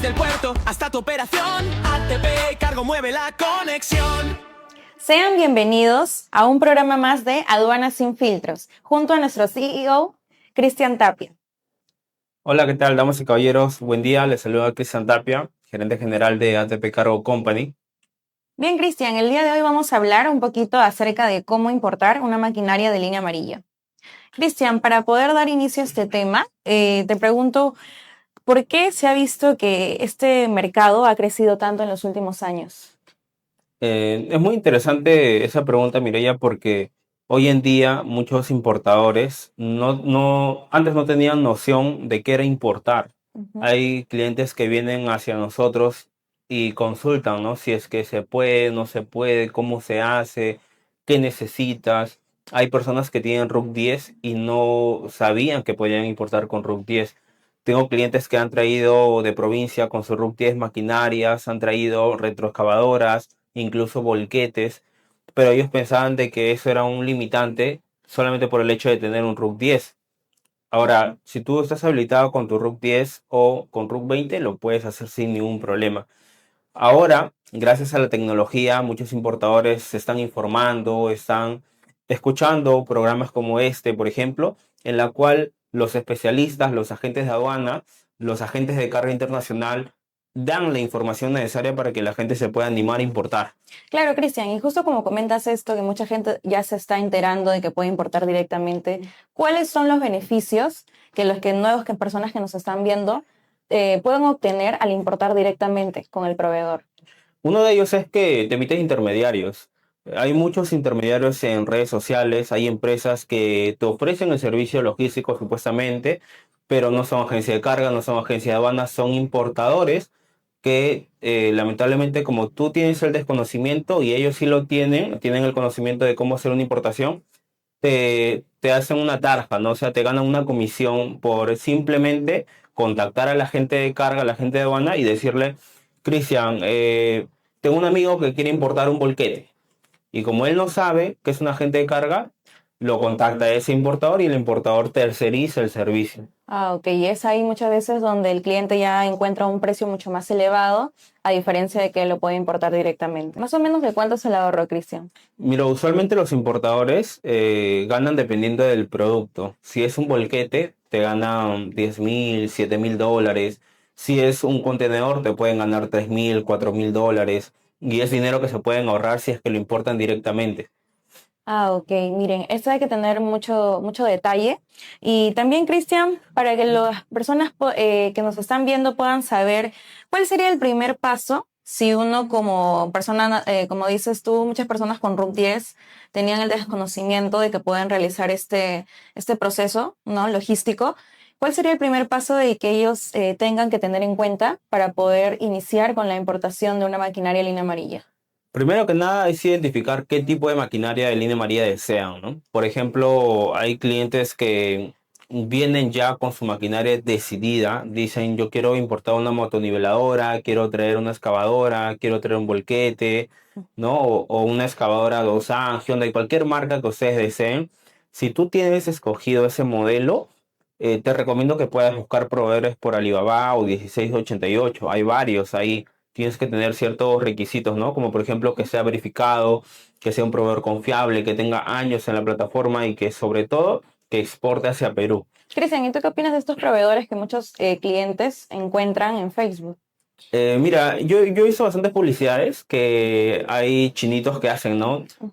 Desde el puerto hasta tu operación, ATP Cargo mueve la conexión. Sean bienvenidos a un programa más de Aduanas sin Filtros, junto a nuestro CEO, Cristian Tapia. Hola, ¿qué tal, damas y caballeros? Buen día, les saluda Cristian Tapia, gerente general de ATP Cargo Company. Bien, Cristian, el día de hoy vamos a hablar un poquito acerca de cómo importar una maquinaria de línea amarilla. Cristian, para poder dar inicio a este tema, te pregunto, ¿por qué se ha visto que este mercado ha crecido tanto en los últimos años? Es muy interesante esa pregunta, Mireya, porque hoy en día muchos importadores antes no tenían noción de qué era importar. Ujú. Hay clientes que vienen hacia nosotros y consultan, ¿no? Si es que se puede, no se puede, cómo se hace, qué necesitas. Hay personas que tienen RUC 10 y no sabían que podían importar con RUC 10. Tengo clientes que han traído de provincia con su RUC 10 maquinarias, han traído retroexcavadoras, incluso volquetes, pero ellos pensaban de que eso era un limitante solamente por el hecho de tener un RUC 10. Ahora, si tú estás habilitado con tu RUC 10 o con RUC 20, lo puedes hacer sin ningún problema. Ahora, gracias a la tecnología, muchos importadores se están informando, están escuchando programas como este, por ejemplo, en la cual los especialistas, los agentes de aduana, los agentes de carga internacional dan la información necesaria para que la gente se pueda animar a importar. Claro, Cristian, y justo como comentas esto, que mucha gente ya se está enterando de que puede importar directamente, ¿cuáles son los beneficios que personas que nos están viendo pueden obtener al importar directamente con el proveedor? Uno de ellos es que te evitas intermediarios. Hay muchos intermediarios en redes sociales, hay empresas que te ofrecen el servicio logístico supuestamente, pero no son agencia de carga, no son agencia de aduanas, son importadores que lamentablemente como tú tienes el desconocimiento y ellos sí lo tienen el conocimiento de cómo hacer una importación, te hacen una tarja, ¿no? O sea, te ganan una comisión por simplemente contactar a la gente de carga, a la gente de aduana y decirle, Cristian, tengo un amigo que quiere importar un volquete. Y como él no sabe que es un agente de carga, lo contacta a ese importador y el importador terceriza el servicio. Ah, ok, y es ahí muchas veces donde el cliente ya encuentra un precio mucho más elevado, a diferencia de que lo puede importar directamente. Más o menos, ¿de cuánto es el ahorro, Cristian? Mira, usualmente los importadores ganan dependiendo del producto. Si es un volquete, te ganan 10.000, $7.000. Si es un contenedor, te pueden ganar 3.000, $4.000. Y es dinero que se pueden ahorrar si es que lo importan directamente. Ah, ok, miren, esto hay que tener mucho detalle. Y también, Cristian, para que las personas que nos están viendo puedan saber cuál sería el primer paso si uno como persona, como dices tú, muchas personas con RUC 10 tenían el desconocimiento de que pueden realizar este proceso, ¿no? Logístico. ¿Cuál sería el primer paso de que ellos tengan que tener en cuenta para poder iniciar con la importación de una maquinaria línea amarilla? Primero que nada es identificar qué tipo de maquinaria de línea amarilla desean, ¿no? Por ejemplo, hay clientes que vienen ya con su maquinaria decidida, dicen yo quiero importar una motoniveladora, quiero traer una excavadora, quiero traer un volquete, ¿no? O una excavadora Doosan, Hyundai, cualquier marca que ustedes deseen. Si tú tienes escogido ese modelo, te recomiendo que puedas buscar proveedores por Alibaba o 1688. Hay varios ahí. Tienes que tener ciertos requisitos, ¿no? Como por ejemplo que sea verificado, que sea un proveedor confiable, que tenga años en la plataforma y que sobre todo que exporte hacia Perú. Cristian, ¿y tú qué opinas de estos proveedores que muchos clientes encuentran en Facebook? Mira, yo he visto bastantes publicidades que hay chinitos que hacen, ¿no? Ujú.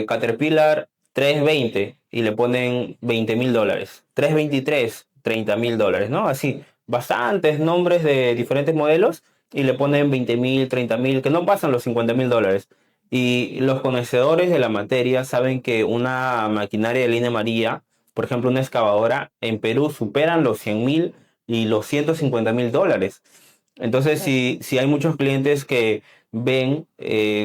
Caterpillar 320 y le ponen $20.000. 323, $30.000, ¿no? Así, bastantes nombres de diferentes modelos y le ponen 20.000, 30.000, que no pasan los $50.000. Y los conocedores de la materia saben que una maquinaria de línea amarilla, por ejemplo, una excavadora, en Perú superan los 100.000 y los $150.000. Entonces, si hay muchos clientes que ven,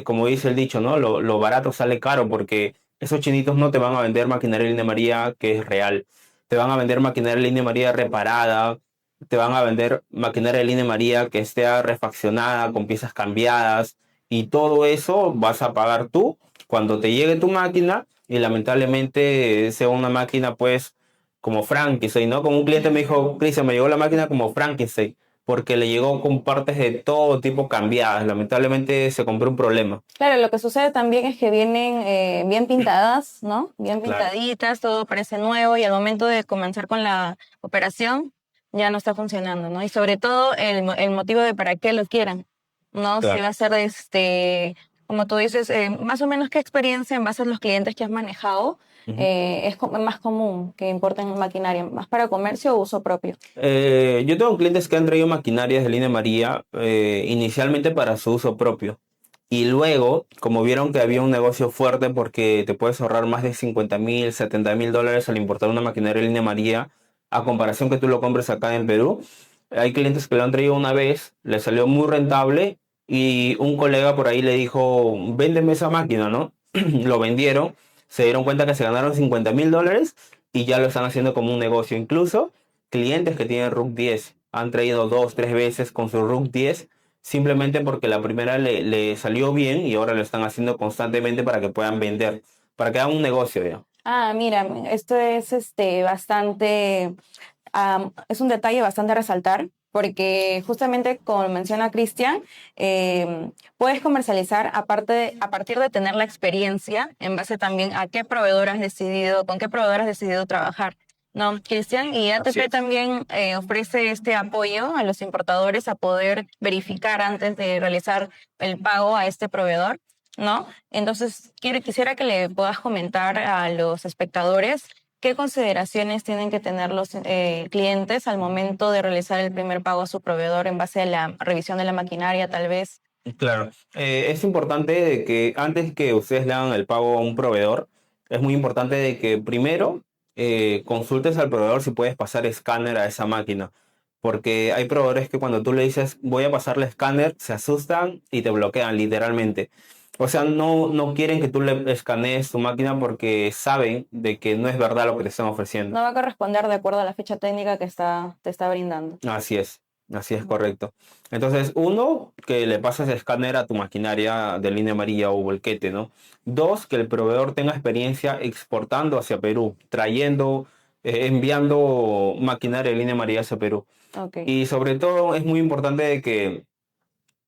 como dice el dicho, ¿no? Lo barato sale caro porque esos chinitos no te van a vender maquinaria de línea María que es real. Te van a vender maquinaria de línea María reparada, te van a vender maquinaria de línea María que esté refaccionada, con piezas cambiadas, y todo eso vas a pagar tú cuando te llegue tu máquina y lamentablemente sea una máquina pues como Frankenstein, ¿no? Como un cliente me dijo, Cristian, me llegó la máquina como Frankenstein. porque le llegó con partes de todo tipo cambiadas. Lamentablemente se compró un problema. Claro, lo que sucede también es que vienen bien pintadas, ¿no? Bien Claro, pintaditas, todo parece nuevo y al momento de comenzar con la operación ya no está funcionando, ¿no? Y sobre todo el motivo de para qué lo quieran, ¿no? Si claro. va a ser, como tú dices, más o menos qué experiencia en base a los clientes que has manejado Ujú. más común que importen maquinaria, más para comercio o uso propio. Yo tengo clientes que han traído maquinarias de línea María inicialmente para su uso propio. Y luego, como vieron que había un negocio fuerte porque te puedes ahorrar más de 50.000, $70.000 al importar una maquinaria de línea María, a comparación que tú lo compres acá en Perú, hay clientes que lo han traído una vez, le salió muy rentable y un colega por ahí le dijo, véndeme esa máquina, ¿no? Lo vendieron, se dieron cuenta que se ganaron $50.000 y ya lo están haciendo como un negocio. Incluso clientes que tienen RUC 10 han traído dos, tres veces con su RUC 10 simplemente porque la primera le salió bien y ahora lo están haciendo constantemente para que puedan vender, para que hagan un negocio ya. Ah, mira, esto es bastante, es un detalle bastante a resaltar, porque justamente como menciona Cristian, puedes comercializar a partir de tener la experiencia en base también a qué proveedor has decidido, con qué proveedor has decidido trabajar. No, Cristian, y Así ATP es. también ofrece este apoyo a los importadores a poder verificar antes de realizar el pago a este proveedor, ¿no? Entonces, quisiera que le puedas comentar a los espectadores qué consideraciones tienen que tener los clientes al momento de realizar el primer pago a su proveedor en base a la revisión de la maquinaria, tal vez. Claro, es importante de que antes que ustedes le hagan el pago a un proveedor, es muy importante de que primero consultes al proveedor si puedes pasar escáner a esa máquina, porque hay proveedores que cuando tú le dices voy a pasarle escáner, se asustan y te bloquean literalmente. O sea, no quieren que tú le escanees tu máquina porque saben de que no es verdad lo que te están ofreciendo. No va a corresponder de acuerdo a la fecha técnica que te está brindando. Así es correcto. Entonces, uno, que le pases escáner a tu maquinaria de línea amarilla o volquete, ¿no? Dos, que el proveedor tenga experiencia exportando hacia Perú, trayendo, enviando maquinaria de línea amarilla hacia Perú. Ok. Y sobre todo es muy importante de que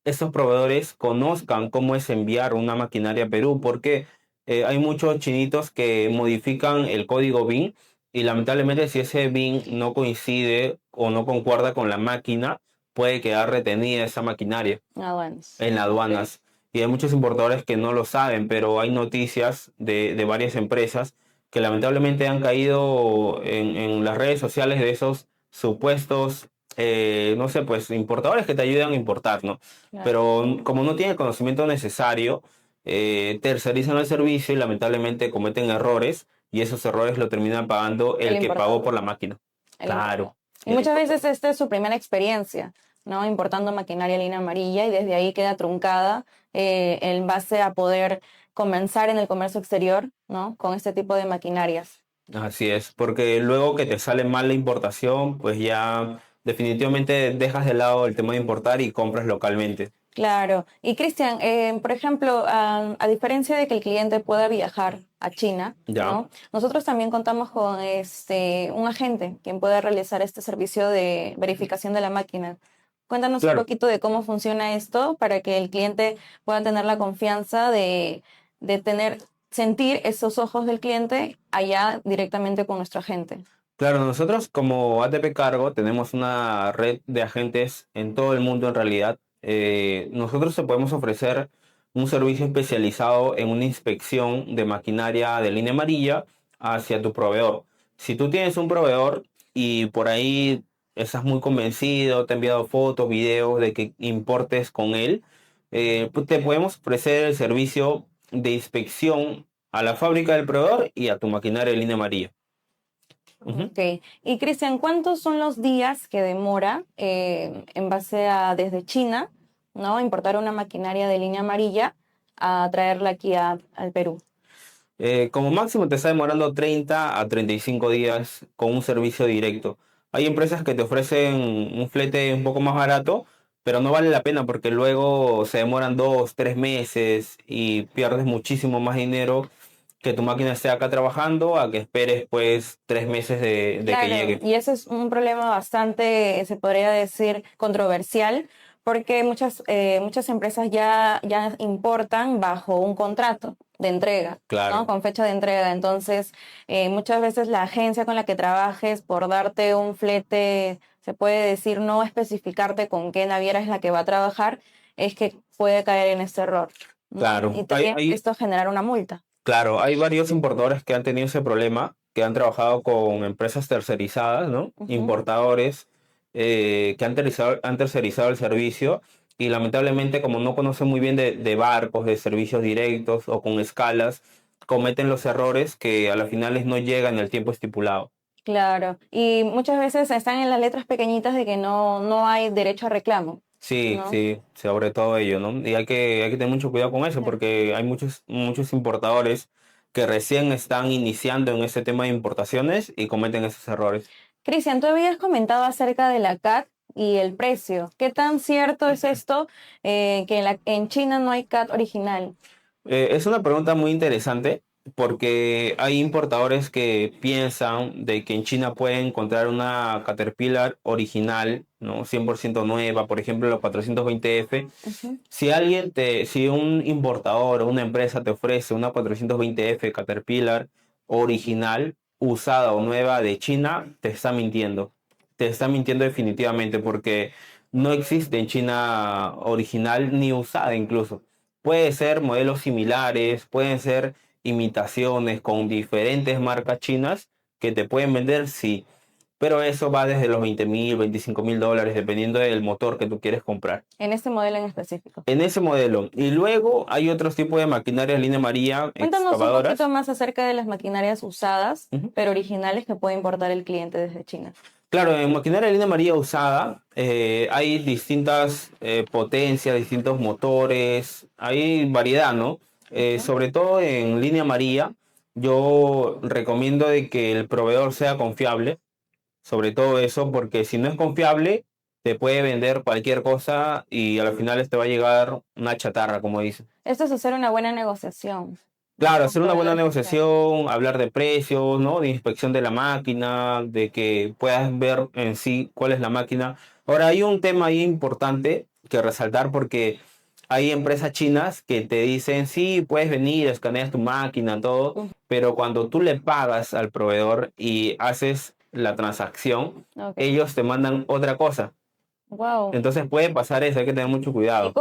estos proveedores conozcan cómo es enviar una maquinaria a Perú, porque hay muchos chinitos que modifican el código BIN y lamentablemente si ese BIN no coincide o no concuerda con la máquina, puede quedar retenida esa maquinaria Aduanas. en las aduanas. Y hay muchos importadores que no lo saben, pero hay noticias de varias empresas que lamentablemente han caído en las redes sociales de esos supuestos, no sé, pues importadores que te ayudan a importar, ¿no? Claro. Pero como no tienen el conocimiento necesario, tercerizan el servicio y lamentablemente cometen errores y esos errores lo terminan pagando El el que pagó por importador. la máquina. El importador. Claro, Y el muchas importador. veces esta es su primera experiencia, ¿no? Importando maquinaria línea amarilla y desde ahí queda truncada en base a poder comenzar en el comercio exterior, ¿no? Con este tipo de maquinarias. Así es, porque luego que te sale mal la importación, pues ya definitivamente dejas de lado el tema de importar y compras localmente. Claro. Y Cristian, por ejemplo, a diferencia de que el cliente pueda viajar a China, Ya, ¿no? Nosotros también contamos con un agente quien puede realizar este servicio de verificación de la máquina. Cuéntanos un claro. poquito de cómo funciona esto para que el cliente pueda tener la confianza de sentir esos ojos del cliente allá directamente con nuestro agente. Claro, nosotros como ATP Cargo tenemos una red de agentes en todo el mundo en realidad. Nosotros te podemos ofrecer un servicio especializado en una inspección de maquinaria de línea amarilla hacia tu proveedor. Si tú tienes un proveedor y por ahí estás muy convencido, te ha enviado fotos, videos de que importes con él, pues te podemos ofrecer el servicio de inspección a la fábrica del proveedor y a tu maquinaria de línea amarilla. Ujú. Ok. Y Cristian, ¿cuántos son los días que demora en base a desde China, ¿no? Importar una maquinaria de línea amarilla a traerla aquí al Perú? Como máximo te está demorando 30 a 35 días con un servicio directo. Hay empresas que te ofrecen un flete un poco más barato, pero no vale la pena porque luego se demoran 2, 3 meses y pierdes muchísimo más dinero que tu máquina esté acá trabajando a que esperes pues 3 meses de que Claro, llegue. y ese es un problema bastante, se podría decir, controversial, porque muchas empresas ya importan bajo un contrato de entrega, ¿no? Claro, Con fecha de entrega. Entonces, muchas veces la agencia con la que trabajes, por darte un flete, se puede decir, no especificarte con qué naviera es la que va a trabajar, es que puede caer en este error, ¿no? claro. Y también esto generar una multa. Claro, hay varios importadores que han tenido ese problema, que han trabajado con empresas tercerizadas, ¿no? Ujú. Importadores que han tercerizado el servicio y lamentablemente como no conocen muy bien de barcos, de servicios directos o con escalas, cometen los errores que a las finales no llegan en el tiempo estipulado. Claro, y muchas veces están en las letras pequeñitas de que no hay derecho a reclamo, Sí, ¿no? sí, sobre todo ello, ¿no? Y hay que tener mucho cuidado con eso Claro. porque hay muchos importadores que recién están iniciando en este tema de importaciones y cometen esos errores. Cristian, tú habías comentado acerca de la CAT y el precio. ¿Qué tan cierto es esto que en China no hay CAT original? Es una pregunta muy interesante porque hay importadores que piensan de que en China pueden encontrar una Caterpillar original, ¿no? 100% nueva, por ejemplo, los 420F. Ujú. Si un importador o una empresa te ofrece una 420F Caterpillar original, usada o nueva de China, te está mintiendo. Te está mintiendo definitivamente porque no existe en China original ni usada incluso. Puede ser modelos similares, pueden ser imitaciones con diferentes marcas chinas que te pueden vender, sí, pero eso va desde los 20.000, $25.000, dependiendo del motor que tú quieres comprar. En este modelo en específico. En ese modelo. Y luego hay otros tipos de maquinarias línea María, Cuéntanos un poquito excavadoras. más acerca de las maquinarias usadas, Ujú. pero originales que puede importar el cliente desde China. Claro, en maquinaria línea María usada hay distintas potencias, distintos motores, hay variedad, ¿no? Ujú. Sobre todo en línea María, yo recomiendo de que el proveedor sea confiable, sobre todo eso, porque si no es confiable, te puede vender cualquier cosa y al final te va a llegar una chatarra, como dicen. Esto es hacer una buena negociación, ¿no? Claro, Con hacer una buena proveedores confiables. negociación, hablar de precios, ¿no? De inspección de la máquina, de que puedas ver en sí cuál es la máquina. Ahora, hay un tema ahí importante que resaltar porque hay empresas chinas que te dicen, sí, puedes venir, escaneas tu máquina, todo, pero cuando tú le pagas al proveedor y haces la transacción, Ok. ellos te mandan otra cosa. Wow. Entonces puede pasar eso, hay que tener mucho ¿Y cuidado.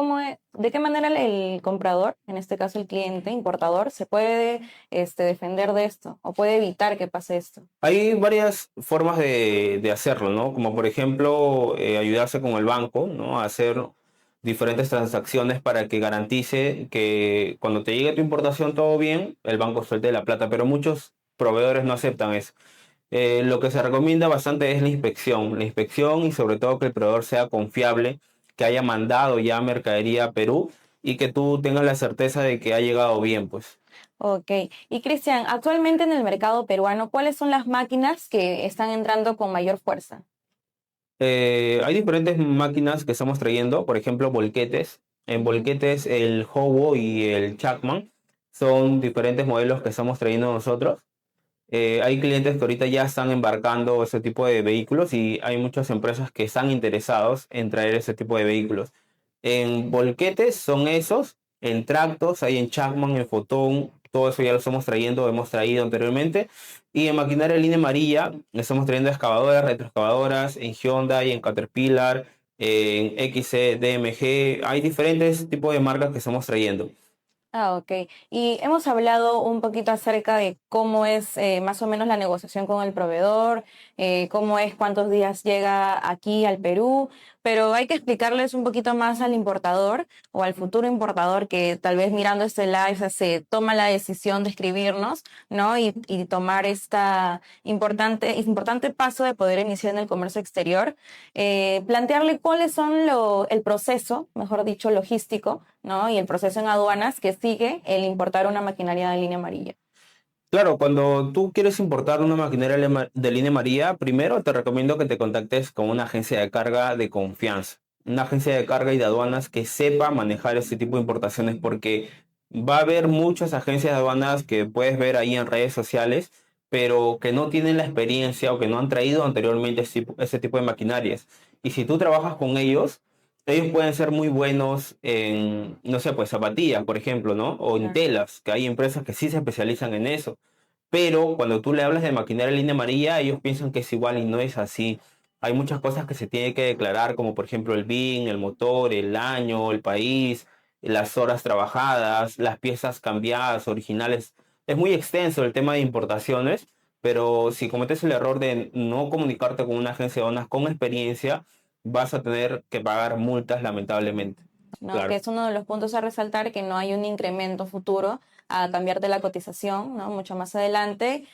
de qué manera el comprador, en este caso el cliente, importador, se puede defender de esto o puede evitar que pase esto? Hay varias formas de hacerlo, ¿no? Como por ejemplo, ayudarse con el banco, ¿no? A hacer diferentes transacciones para que garantice que cuando te llegue tu importación todo bien, el banco suelte la plata, pero muchos proveedores no aceptan eso. Lo que se recomienda bastante es la inspección y sobre todo que el proveedor sea confiable, que haya mandado ya mercadería a Perú y que tú tengas la certeza de que ha llegado bien, pues. Ok. Y Cristian, actualmente en el mercado peruano, ¿cuáles son las máquinas que están entrando con mayor fuerza? Hay diferentes máquinas que estamos trayendo, por ejemplo, volquetes. En Ujú. volquetes el Howo y el Chapman son diferentes modelos que estamos trayendo nosotros. Hay clientes que ahorita ya están embarcando ese tipo de vehículos y hay muchas empresas que están interesados en traer ese tipo de vehículos. En volquetes son esos, en tractos hay en Chapman, en Fotón, todo eso ya lo estamos trayendo, hemos traído anteriormente. Y en maquinaria línea amarilla estamos trayendo excavadoras, retroexcavadoras, en Hyundai, en Caterpillar, en XC, DMG, hay diferentes tipos de marcas que estamos trayendo. Ah, ok. Y hemos hablado un poquito acerca de cómo es más o menos la negociación con el proveedor, cómo es cuántos días llega aquí al Perú, pero hay que explicarles un poquito más al importador o al futuro importador que tal vez mirando este live se toma la decisión de escribirnos, ¿no? Y tomar esta importante paso de poder iniciar en el comercio exterior, plantearle cuáles son el proceso, mejor dicho, logístico, ¿no? Y el proceso en aduanas que sigue el importar una maquinaria de línea amarilla. Claro, cuando tú quieres importar una maquinaria de línea María, primero te recomiendo que te contactes con una agencia de carga de confianza, una agencia de carga y de aduanas que sepa manejar este tipo de importaciones, porque Va a haber muchas agencias de aduanas que puedes ver ahí en redes sociales, pero que no tienen la experiencia o que no han traído anteriormente ese tipo de maquinarias. Y si tú trabajas con ellos pueden ser muy buenos en, no sé, pues zapatillas, por ejemplo, ¿no? O en Claro. telas, que hay empresas que sí se especializan en eso. Pero cuando tú le hablas de maquinaria línea amarilla, ellos piensan que es igual y no es así. Hay muchas cosas que se tienen que declarar, como por ejemplo el BIN, el motor, el año, el país, las horas trabajadas, las piezas cambiadas, originales. Es muy extenso el tema de importaciones, pero si cometes el error de no comunicarte con una agencia de aduanas con experiencia, vas a tener que pagar multas, lamentablemente. ¿No? Que Claro, es uno de los puntos a resaltar, que no hay un incremento futuro a cambiarte la cotización, ¿no? Mucho más adelante,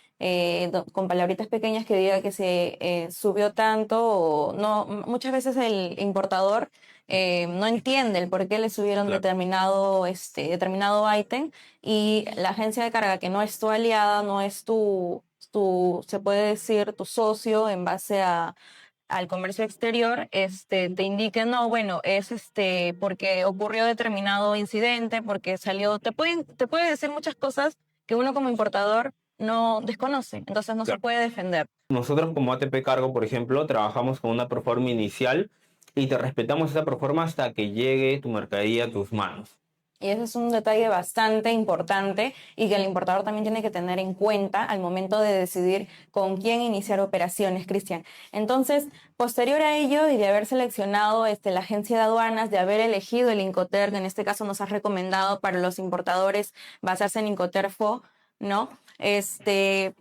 con palabritas pequeñas que diga que se subió tanto o no. Muchas veces el importador no entiende el por qué le subieron claro. determinado ítem, y la agencia de carga, que no es tu aliada, no es se puede decir, tu socio en base al comercio exterior, te indique, no, bueno, es porque ocurrió determinado incidente, porque salió, te puede decir muchas cosas que uno como importador no desconoce, entonces no se Claro. puede defender. Nosotros como ATP Cargo, por ejemplo, trabajamos con una proforma inicial y te respetamos esa proforma hasta que llegue tu mercadería a tus manos. Y ese es un detalle bastante importante y que el importador también tiene que tener en cuenta al momento de decidir con quién iniciar operaciones, Cristian. Entonces, posterior a ello y de haber seleccionado la agencia de aduanas, de haber elegido el Incoterm, que en este caso nos has recomendado para los importadores basarse en Incoterm-FO, ¿no?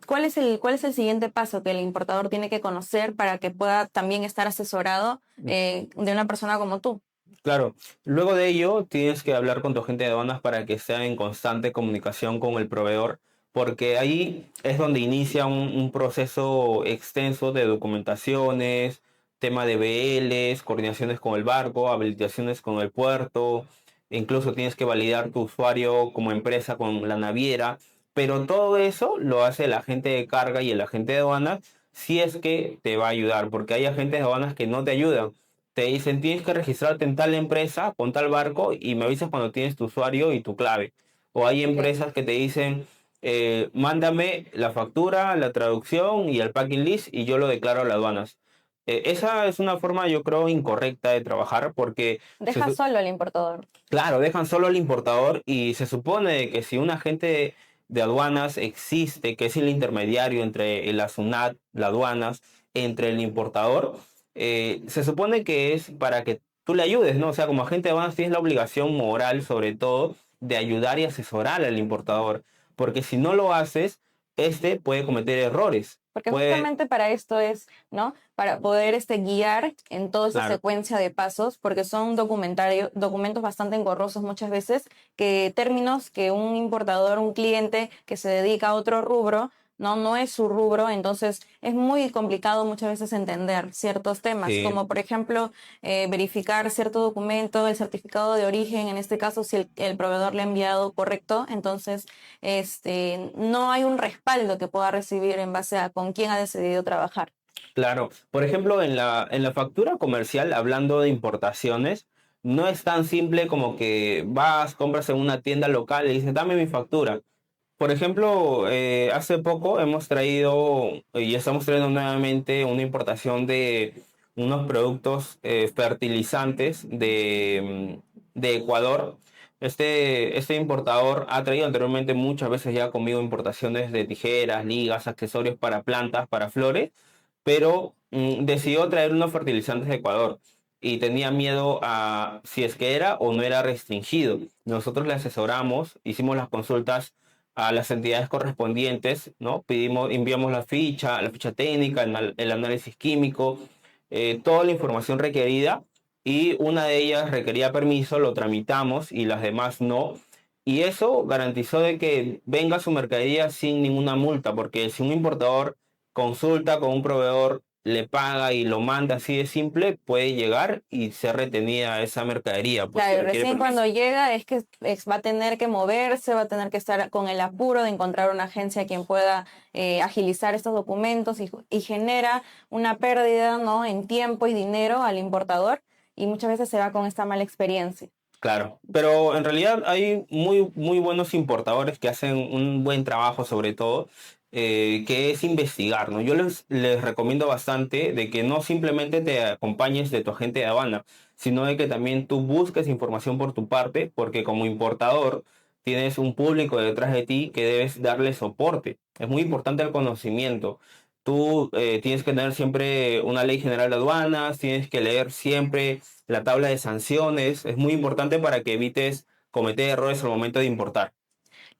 ¿Cuál es el siguiente paso que el importador tiene que conocer para que pueda también estar asesorado de una persona como tú? Claro, luego de ello tienes que hablar con tu agente de aduanas para que esté en constante comunicación con el proveedor, porque ahí es donde inicia un proceso extenso de documentaciones, tema de BLs, coordinaciones con el barco, habilitaciones con el puerto, incluso tienes que validar tu usuario como empresa con la naviera, pero todo eso lo hace el agente de carga y el agente de aduanas si es que te va a ayudar, porque hay agentes de aduanas que no te ayudan, te dicen tienes que registrarte en tal empresa con tal barco y me avisas cuando tienes tu usuario y tu clave. O hay Sí. empresas que te dicen mándame la factura, la traducción y el packing list y yo lo declaro a las aduanas. Esa es una forma, yo creo, incorrecta de trabajar porque, Deja solo al importador. claro, dejan solo al importador y se supone que si un agente de aduanas existe, que es el intermediario entre la SUNAT, las aduanas, entre el importador, se supone que es para que tú le ayudes, ¿no? O sea, como agente de aduanas tienes la obligación moral, sobre todo, de ayudar y asesorar al importador, porque si no lo haces, este puede cometer errores, Porque puede, justamente para esto es, ¿no? Para poder guiar en toda esa claro. secuencia de pasos, porque son documentos bastante engorrosos muchas veces, que términos que un importador, un cliente que se dedica a otro rubro, no es su rubro, entonces es muy complicado muchas veces entender ciertos temas, Sí. como por ejemplo verificar cierto documento, el certificado de origen, en este caso si el proveedor le ha enviado correcto, entonces no hay un respaldo que pueda recibir en base a con quién ha decidido trabajar. Claro, por ejemplo, en la factura comercial, hablando de importaciones, no es tan simple como que vas, compras en una tienda local y dices, dame mi factura. Por ejemplo, hace poco hemos traído y estamos trayendo nuevamente una importación de unos productos fertilizantes de Ecuador. Este importador ha traído anteriormente muchas veces ya conmigo importaciones de tijeras, ligas, accesorios para plantas, para flores, pero decidió traer unos fertilizantes de Ecuador y tenía miedo a si es que era o no era restringido. Nosotros le asesoramos, hicimos las consultas a las entidades correspondientes, ¿no? Enviamos la ficha técnica, el análisis químico, toda la información requerida y una de ellas requería permiso, lo tramitamos y las demás no. Y eso garantizó de que venga su mercadería sin ninguna multa, porque si un importador consulta con un proveedor, le paga y lo manda así de simple, puede llegar y ser retenida esa mercadería, porque Claro, y requiere recién permiso. cuando llega es que va a tener que moverse, va a tener que estar con el apuro de encontrar una agencia quien pueda agilizar estos documentos y genera una pérdida, ¿no? En tiempo y dinero al importador, y muchas veces se va con esta mala experiencia. Claro, pero en realidad hay muy buenos importadores que hacen un buen trabajo sobre todo, que es investigar, ¿no? Yo les recomiendo bastante de que no simplemente te acompañes de tu agente de aduana, sino de que también tú busques información por tu parte, porque como importador tienes un público detrás de ti que debes darle soporte. Es muy importante el conocimiento. Tú tienes que tener siempre una ley general de aduanas, tienes que leer siempre la tabla de sanciones. Es muy importante para que evites cometer errores al momento de importar.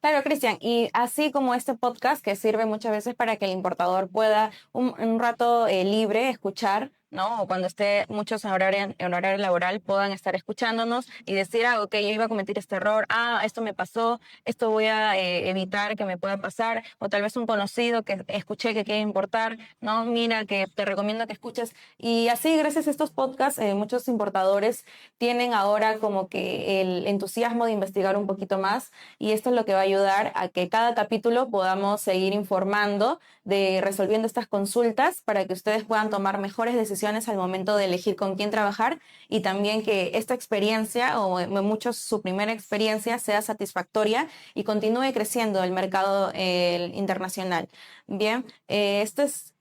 Claro, Cristian, y así como este podcast que sirve muchas veces para que el importador pueda un rato libre escuchar, ¿no? O cuando esté muchos en horario laboral puedan estar escuchándonos y decir, ok, yo iba a cometer este error, esto me pasó, esto voy a evitar que me pueda pasar, o tal vez un conocido que escuché que quiere importar, ¿no? Mira, que te recomiendo que escuches. Y así, gracias a estos podcasts, muchos importadores tienen ahora como que el entusiasmo de investigar un poquito más, y esto es lo que va a ayudar a que cada capítulo podamos seguir informando, resolviendo estas consultas para que ustedes puedan tomar mejores decisiones al momento de elegir con quién trabajar, y también que esta experiencia, o en muchos su primera experiencia, sea satisfactoria y continúe creciendo el mercado internacional. Bien,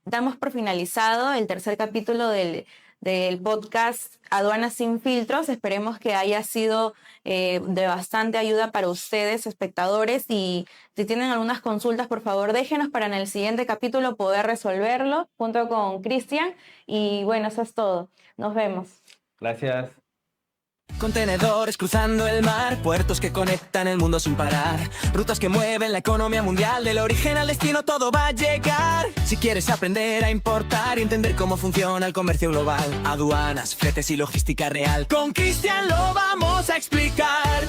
damos por finalizado el tercer capítulo del podcast Aduanas sin filtros. Esperemos que haya sido de bastante ayuda para ustedes, espectadores, y si tienen algunas consultas, por favor déjenos para en el siguiente capítulo poder resolverlo junto con Cristian. Y bueno, eso es todo. Nos vemos. Gracias. Contenedores cruzando el mar, puertos que conectan el mundo sin parar, rutas que mueven la economía mundial, del origen al destino todo va a llegar. Si quieres aprender a importar y entender cómo funciona el comercio global, aduanas, fletes y logística real, con Cristian lo vamos a explicar.